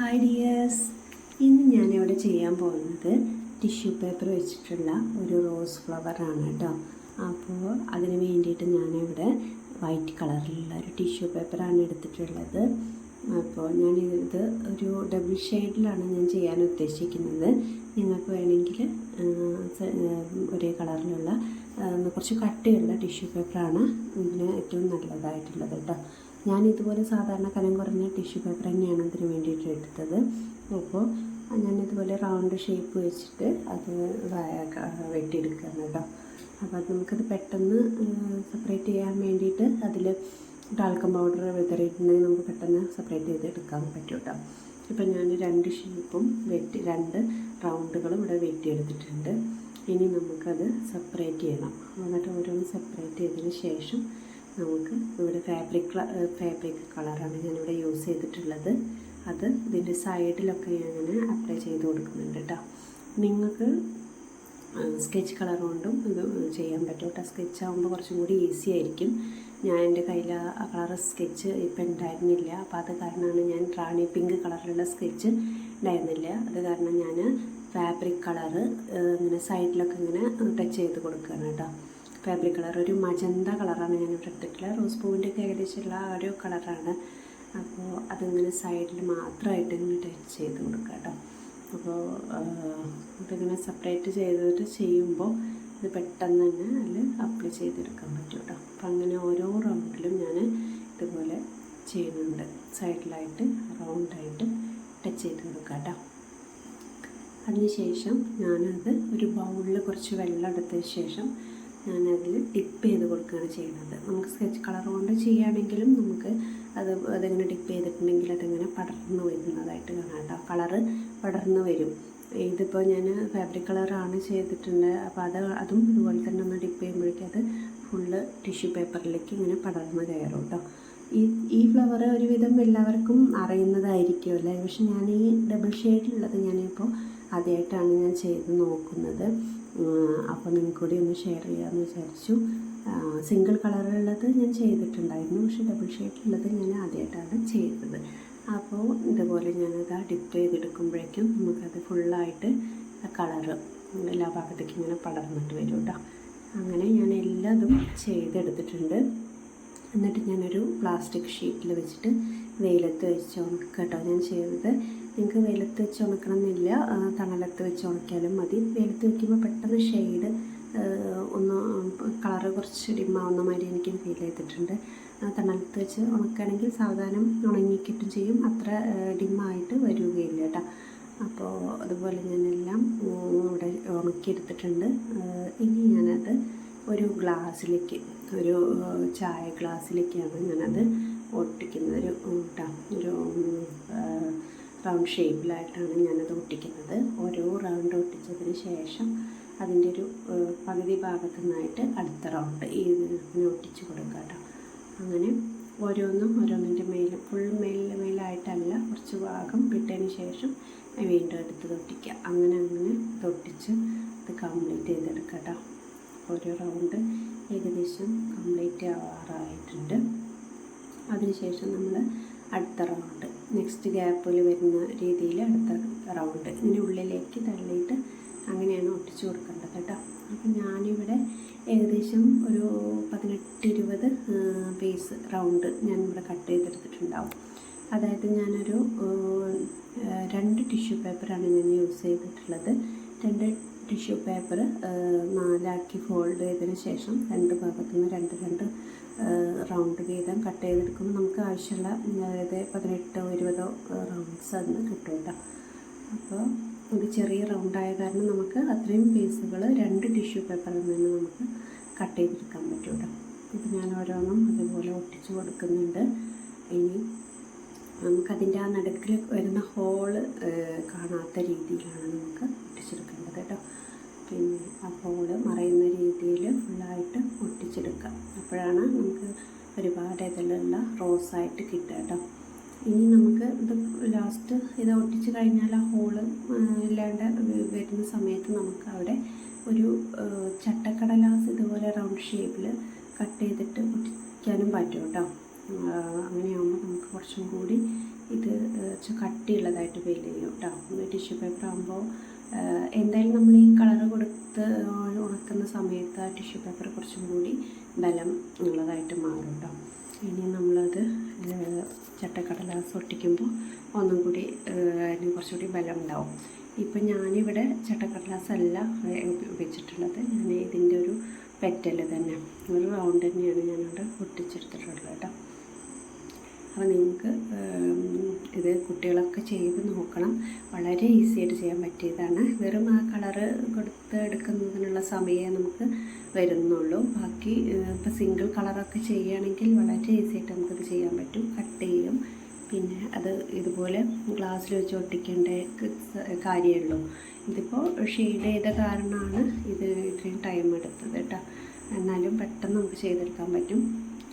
Hi dears, ഇന്ന് ഞാനിവിടെ ചെയ്യാൻ പോകുന്നത് ടിഷ്യൂ പേപ്പർ വെച്ചിട്ടുള്ള ഒരു റോസ് ഫ്ലവറാണ് കേട്ടോ. അപ്പോൾ അതിന് വേണ്ടിയിട്ട് ഞാനിവിടെ വൈറ്റ് കളറിലുള്ള ഒരു ടിഷ്യൂ പേപ്പറാണ് എടുത്തിട്ടുള്ളത്. അപ്പോൾ ഞാനിത് ഒരു ഡബിൾ ഷെയ്ഡിലാണ് ഞാൻ ചെയ്യാൻ ഉദ്ദേശിക്കുന്നത്. നിങ്ങൾക്ക് വേണമെങ്കിൽ ഒരേ കളറിലുള്ള കുറച്ച് കട്ടിയുള്ള ടിഷ്യൂ പേപ്പറാണ് ഇതിന് ഏറ്റവും നല്ലതായിട്ടുള്ളത് കേട്ടോ. ഞാനിതുപോലെ സാധാരണ കനം കുറഞ്ഞ ടിഷ്യൂ പേപ്പർ തന്നെയാണ് ഇതിന് വേണ്ടിയിട്ട് എടുത്തത്. അപ്പോൾ ഞാനിതുപോലെ റൗണ്ട് ഷേപ്പ് വെച്ചിട്ട് അത് വെട്ടിയെടുക്കുകയാണ് കേട്ടോ. അപ്പോൾ അത് നമുക്കത് പെട്ടെന്ന് സെപ്പറേറ്റ് ചെയ്യാൻ വേണ്ടിയിട്ട് അതിൽ ടാൽക്കം പൗഡർ വിതറിയിട്ടുണ്ടെങ്കിൽ നമുക്ക് പെട്ടെന്ന് സെപ്പറേറ്റ് ചെയ്തെടുക്കാൻ പറ്റും കേട്ടോ. ഇപ്പം ഞാൻ രണ്ട് ഷേപ്പും രണ്ട് റൗണ്ടുകളും ഇവിടെ വെട്ടിയെടുത്തിട്ടുണ്ട്. ഇനി നമുക്കത് സെപ്പറേറ്റ് ചെയ്യണം. എന്നിട്ട് ഓരോന്ന് സെപ്പറേറ്റ് ചെയ്തതിന് ശേഷം നമുക്ക് ഇവിടെ ഫാബ്രിക് കളറാണ് ഞാനിവിടെ യൂസ് ചെയ്തിട്ടുള്ളത്. അത് ഇതിൻ്റെ സൈഡിലൊക്കെ ഞാൻ അപ്ലൈ ചെയ്ത് കൊടുക്കുന്നുണ്ട് കേട്ടോ. നിങ്ങൾക്ക് സ്കെച്ച് കളർ കൊണ്ടും ഇത് ചെയ്യാൻ പറ്റും കേട്ടോ. സ്കെച്ച് ആകുമ്പോൾ കുറച്ചും കൂടി ഈസി ആയിരിക്കും. ഞാൻ എൻ്റെ കയ്യിൽ ആ കളർ സ്കെച്ച് ഇപ്പം ഉണ്ടായിരുന്നില്ല. അപ്പോൾ അത് കാരണമാണ് ഞാൻ റാണി പിങ്ക് കളറിലുള്ള സ്കെച്ച് ഉണ്ടായിരുന്നില്ല. അത് കാരണം ഞാൻ ഫാബ്രിക് കളറ് ഇങ്ങനെ സൈഡിലൊക്കെ ഇങ്ങനെ ടച്ച് ചെയ്ത് കൊടുക്കുകയാണ് കേട്ടോ. ഫാബ്രിക് കളർ ഒരു മജന്ത കളറാണ് ഞാനിവിടെ എടുത്തിട്ടുള്ളത്. റോസ് പൂവിൻ്റെയൊക്കെ ഏകദേശമുള്ള ആ ഒരു കളറാണ്. അപ്പോൾ അതിങ്ങനെ സൈഡിൽ മാത്രമായിട്ട് ഇങ്ങനെ ടച്ച് ചെയ്ത് കൊടുക്കുക കേട്ടോ. അപ്പോൾ ഇതിങ്ങനെ സെപ്പറേറ്റ് ചെയ്തിട്ട് ചെയ്യുമ്പോൾ ഇത് പെട്ടെന്ന് തന്നെ അതിൽ അപ്ലൈ ചെയ്തെടുക്കാൻ പറ്റും കേട്ടോ. അപ്പം അങ്ങനെ ഓരോ റൗണ്ടിലും ഞാൻ ഇതുപോലെ ചെയ്യുന്നുണ്ട്. സൈഡിലായിട്ട് റൗണ്ടായിട്ട് ടച്ച് ചെയ്ത് കൊടുക്കുക കേട്ടോ. അതിനുശേഷം ഞാനത് ഒരു ബൗളിൽ കുറച്ച് വെള്ളം എടുത്തതിന് ശേഷം ഞാനതിൽ ഡിപ്പ് ചെയ്ത് കൊടുക്കുകയാണ് ചെയ്യുന്നത്. നമുക്ക് സ്കെച്ച് കളർ കൊണ്ട് ചെയ്യുകയാണെങ്കിലും നമുക്ക് അതിങ്ങനെ ഡിപ്പ് ചെയ്തിട്ടുണ്ടെങ്കിൽ അതിങ്ങനെ പടർന്ന് വരുന്നതായിട്ട് കാണാം കേട്ടോ. കളറ് പടർന്ന് വരും. ഇതിപ്പോൾ ഞാൻ ഫാബ്രിക് കളറാണ് ചെയ്തിട്ടുണ്ട്. അപ്പോൾ അതും ഇതുപോലെ തന്നെ ഒന്ന് ഡിപ്പ് ചെയ്യുമ്പോഴേക്കും അത് ഫുള്ള് ടിഷ്യൂ പേപ്പറിലേക്ക് ഇങ്ങനെ പടർന്ന് കയറും കേട്ടോ. ഈ ഫ്ലവർ ഒരുവിധം എല്ലാവർക്കും അറിയുന്നതായിരിക്കും അല്ലേ. പക്ഷെ ഞാൻ ഈ ഡബിൾ ഷെയ്ഡിലുള്ളത് ഞാനിപ്പോൾ ആദ്യമായിട്ടാണ് ഞാൻ ചെയ്ത് നോക്കുന്നത്. അപ്പോൾ നിങ്ങൾക്ക് കൂടി ഒന്ന് ഷെയർ ചെയ്യാമെന്ന് വിചാരിച്ചു. സിംഗിൾ കളറുള്ളത് ഞാൻ ചെയ്തിട്ടുണ്ടായിരുന്നു, പക്ഷേ ഡബിൾ ഷെയ്ഡിലുള്ളത് ഞാൻ ആദ്യമായിട്ടാണ് ചെയ്തത്. അപ്പോൾ ഇതുപോലെ ഞാനത് ഡിപ്പ് ചെയ്തെടുക്കുമ്പോഴേക്കും നമുക്കത് ഫുള്ളായിട്ട് കളറ് എല്ലാ ഭാഗത്തേക്കും ഇങ്ങനെ പടർന്നിട്ട് വരും കേട്ടോ. അങ്ങനെ ഞാൻ എല്ലാതും ചെയ്തെടുത്തിട്ടുണ്ട്. എന്നിട്ട് ഞാനൊരു പ്ലാസ്റ്റിക് ഷീറ്റിൽ വെച്ചിട്ട് വെയിലത്ത് വെച്ച് ഉണക്കുക കേട്ടോ ഞാൻ ചെയ്തത്. നിങ്ങൾക്ക് വെയിലത്ത് വെച്ച് ഉണക്കണമെന്നില്ല, തണലത്ത് വെച്ച് ഉണക്കിയാലും മതി. വെയിലത്ത് വയ്ക്കുമ്പോൾ പെട്ടെന്ന് ഷെയ്ഡ് ഒന്ന് കളറ് കുറച്ച് ഡിമ്മാവുന്ന മാതിരി എനിക്ക് ഫീൽ ചെയ്തിട്ടുണ്ട്. തണലത്ത് വെച്ച് ഉണക്കുകയാണെങ്കിൽ സാവധാനം ഉണങ്ങിക്കിട്ടും ചെയ്യും, അത്ര ഡിമ്മായിട്ട് വരികയില്ല കേട്ടോ. അപ്പോൾ അതുപോലെ ഞാനെല്ലാം ഇവിടെ ഉണക്കിയെടുത്തിട്ടുണ്ട്. ഇനി ഞാനത് ഒരു ഗ്ലാസ്സിലേക്ക്, ഒരു ചായ ഗ്ലാസ്സിലേക്കാണ് ഞാനത് ഒട്ടിക്കുന്നത്. ഒരു റൗണ്ട് ഷേപ്പിലായിട്ടാണ് ഞാനത് ഒട്ടിക്കുന്നത്. ഓരോ റൗണ്ട് ഒട്ടിച്ചതിന് ശേഷം അതിൻ്റെ ഒരു പകുതി ഭാഗത്തു നിന്നായിട്ട് അടുത്ത റൗണ്ട് ഇതിനെ ഒട്ടിച്ച് കൊടുക്കുക കേട്ടോ. അങ്ങനെ ഓരോന്നിൻ്റെ ഫുൾ മേലായിട്ടല്ല, കുറച്ച് ഭാഗം വിട്ടതിന് ശേഷം വീണ്ടും അടുത്തത് ഒട്ടിക്കുക. അങ്ങനെ ഒട്ടിച്ച് അത് കംപ്ലീറ്റ് ചെയ്തെടുക്കുക കേട്ടോ. ഓരോ റൗണ്ട് ഏകദേശം കംപ്ലീറ്റ് ആവാറായിട്ടുണ്ട്. അതിനുശേഷം നമ്മൾ അടുത്ത റൗണ്ട് നെക്സ്റ്റ് ഗ്യാപ്പിൽ വരുന്ന രീതിയിൽ അടുത്ത റൗണ്ട് ഇങ്ങനെ ഉള്ളിലേക്ക് തള്ളിയിട്ട് അങ്ങനെയാണ് ഒട്ടിച്ച് കൊടുക്കേണ്ടത് കേട്ടോ. അപ്പം ഞാനിവിടെ ഏകദേശം ഒരു 18-20 പീസ് റൗണ്ട് ഞാനിവിടെ കട്ട് ചെയ്തെടുത്തിട്ടുണ്ടാവും. അതായത് ഞാനൊരു 2 ടിഷ്യൂ പേപ്പറാണ് ഞാൻ യൂസ് ചെയ്തിട്ടുള്ളത്. 2 ടിഷ്യൂ പേപ്പർ 4ആക്കി ഫോൾഡ് ചെയ്തതിന് ശേഷം രണ്ട് ഭാഗത്തുനിന്ന് രണ്ട് റൗണ്ട് വീതം കട്ട് ചെയ്തെടുക്കുമ്പോൾ നമുക്ക് ആവശ്യമുള്ള അതായത് 18-20 റൗണ്ട്സ് അതിന് കിട്ടും കേട്ടോ. അപ്പോൾ ഇത് ചെറിയ റൗണ്ടായ കാരണം നമുക്ക് അത്രയും പീസുകൾ 2 ടിഷ്യൂ പേപ്പറിൽ നിന്ന് നമുക്ക് കട്ട് ചെയ്തെടുക്കാൻ പറ്റും കേട്ടോ. ഇപ്പോൾ ഞാൻ ഓരോന്നും അതുപോലെ ഒട്ടിച്ച് കൊടുക്കുന്നുണ്ട്. ഇനി നമുക്കതിൻ്റെ ആ നടുക്കിൽ വരുന്ന ഹോള് കാണാത്ത രീതിയിലാണ് നമുക്ക് ഒട്ടിച്ചെടുക്കേണ്ടത് കേട്ടോ. പിന്നെ ആ ഹോള് മറയുന്ന രീതിയിൽ ഫുള്ളായിട്ട് ഒട്ടിച്ചെടുക്കാം. അപ്പോഴാണ് നമുക്ക് ഒരുപാട് ഇതിലുള്ള റോസായിട്ട് കിട്ടുക കേട്ടോ. ഇനി നമുക്ക് ഇത് ലാസ്റ്റ് ഇത് ഒട്ടിച്ച് കഴിഞ്ഞാൽ ആ ഹോള് ഇല്ലാണ്ട് വരുന്ന സമയത്ത് നമുക്ക് അവിടെ ഒരു ചട്ടക്കടലാസ് ഇതുപോലെ റൗണ്ട് ഷേപ്പിൽ കട്ട് ചെയ്തിട്ട് ഒട്ടിക്കാനും പറ്റും കേട്ടോ. അങ്ങനെയാകുമ്പോൾ നമുക്ക് കുറച്ചും കൂടി ഇത് കുറച്ച് കട്ടിയുള്ളതായിട്ട് ഫീൽ ചെയ്യും കേട്ടോ. ടിഷ്യൂ പേപ്പർ ആകുമ്പോൾ എന്തായാലും നമ്മൾ ഈ കളറ് കൊടുത്ത് ഉണക്കുന്ന സമയത്ത് ആ ടിഷ്യൂ പേപ്പർ കുറച്ചും കൂടി ബലം ഉള്ളതായിട്ട് മാറും കേട്ടോ. ഇനി നമ്മളത് ചട്ടക്കടലാസ് ഒട്ടിക്കുമ്പോൾ ഒന്നും കൂടി അതിന് കുറച്ചുകൂടി ബലം ഉണ്ടാവും. ഇപ്പം ഞാനിവിടെ ചട്ടക്കടലാസ് അല്ല വെച്ചിട്ടുള്ളത്, ഞാൻ ഇതിൻ്റെ ഒരു പെറ്റൽ തന്നെ ഒരു റൗണ്ട് തന്നെയാണ് ഞാനിവിടെ ഒട്ടിച്ചെടുത്തിട്ടുള്ളത് കേട്ടോ. അപ്പോൾ നിങ്ങൾക്ക് ഇത് കുട്ടികളൊക്കെ ചെയ്ത് നോക്കണം. വളരെ ഈസി ആയിട്ട് ചെയ്യാൻ പറ്റിയതാണ്. വെറും ആ കളറ് കൊടുത്ത് എടുക്കുന്നതിനുള്ള സമയമേ നമുക്ക് വരുന്നുള്ളൂ. ബാക്കി ഇപ്പോൾ സിംഗിൾ കളറൊക്കെ ചെയ്യുകയാണെങ്കിൽ വളരെ ഈസി ആയിട്ട് നമുക്കത് ചെയ്യാൻ പറ്റും. കട്ട് ചെയ്യും, പിന്നെ അത് ഇതുപോലെ ഗ്ലാസ്സിൽ വെച്ച് ഒട്ടിക്കേണ്ട കാര്യമുള്ളൂ. ഇതിപ്പോൾ ഷെയ്ഡ് ചെയ്ത കാരണമാണ് ഇത് ഇത്രയും ടൈം എടുത്തത് കേട്ടോ. എന്നാലും പെട്ടെന്ന് നമുക്ക് ചെയ്തെടുക്കാൻ പറ്റും.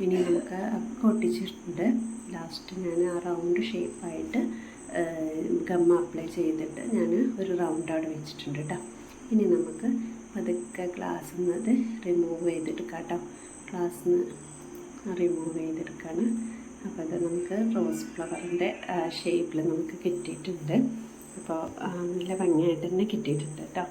ഇനി നമുക്ക് ഒക്കെ ഒട്ടിച്ചിട്ടുണ്ട്. ലാസ്റ്റ് ഞാൻ ആ റൗണ്ട് ഷേപ്പായിട്ട് ഗം അപ്ലൈ ചെയ്തിട്ട് ഞാൻ ഒരു റൗണ്ട് അവിടെ വെച്ചിട്ടുണ്ട് കേട്ടോ. ഇനി നമുക്ക് പതുക്കെ ഗ്ലാസ്സിൽ നിന്ന് അത് റിമൂവ് ചെയ്തെടുക്കാം കേട്ടോ. ഗ്ലാസ്സിൽ നിന്ന് റിമൂവ് ചെയ്തെടുക്കുകയാണ്. അപ്പോൾ അത് നമുക്ക് റോസ് ഫ്ലവറിൻ്റെ ഷേപ്പിൽ നമുക്ക് കിട്ടിയിട്ടുണ്ട്. അപ്പോൾ നല്ല ഭംഗിയായിട്ട് തന്നെ കിട്ടിയിട്ടുണ്ട് കേട്ടോ.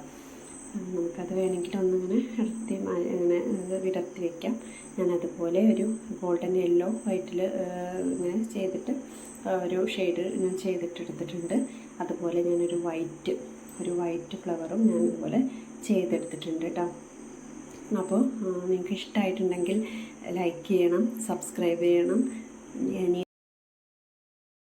നമുക്കത് വേണമെങ്കിൽ ഒന്നിങ്ങനെ അടുത്ത് ഇങ്ങനെ വിടർത്തി വയ്ക്കാം. ഞാനതുപോലെ ഒരു ഗോൾഡൻ യെല്ലോ വൈറ്റിൽ ഇങ്ങനെ ചെയ്തിട്ട് ഒരു ഷെയ്ഡ് ഞാൻ ചെയ്തിട്ടെടുത്തിട്ടുണ്ട്. അതുപോലെ ഞാനൊരു വൈറ്റ് ഫ്ലവറും ഞാനിതുപോലെ ചെയ്തെടുത്തിട്ടുണ്ട് കേട്ടോ. അപ്പോൾ നിങ്ങൾക്ക് ഇഷ്ടമായിട്ടുണ്ടെങ്കിൽ ലൈക്ക് ചെയ്യണം, സബ്സ്ക്രൈബ് ചെയ്യണം.